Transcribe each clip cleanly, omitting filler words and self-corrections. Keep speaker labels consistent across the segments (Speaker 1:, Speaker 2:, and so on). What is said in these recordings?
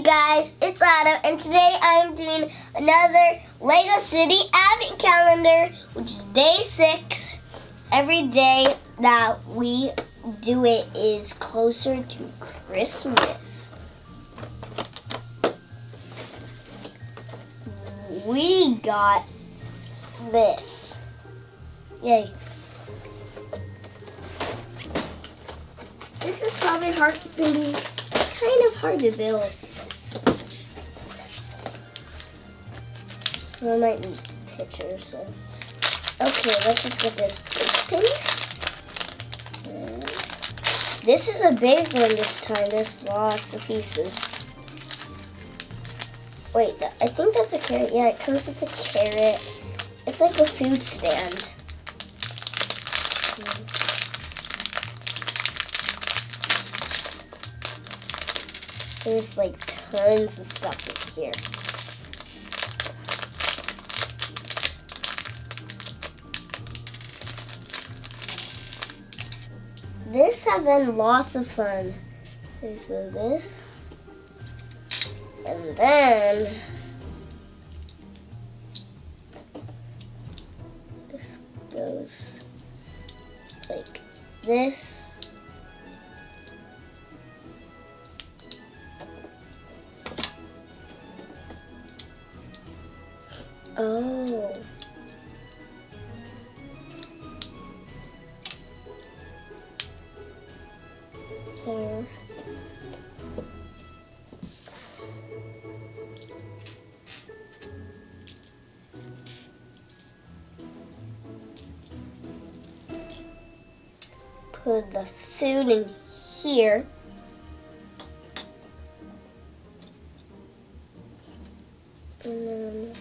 Speaker 1: Hey guys, it's Adam, and today I'm doing another Lego City Advent Calendar, which is day 6. Every day that we do it is closer to Christmas. We got this. Yay. This is probably kind of hard to build. I might need pictures. So. Okay, let's just get this open. This is a big one this time. There's lots of pieces. Wait, I think that's a carrot. Yeah, it comes with a carrot. It's like a food stand. There's like tons of stuff in here. This has been lots of fun. Okay, so this, and then this goes like this. Oh. There. Put the food in here. And then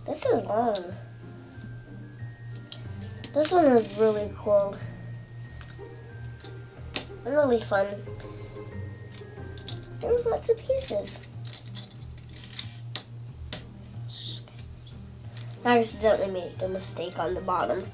Speaker 1: this is long. This one is really cool and really fun. There's lots of pieces. I accidentally made a mistake on the bottom.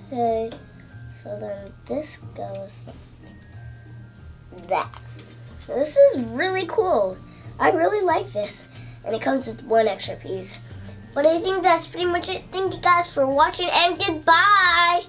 Speaker 1: Okay, so then this goes like that. So this is really cool. I really like this. And it comes with one extra piece. But I think that's pretty much it. Thank you guys for watching, and goodbye!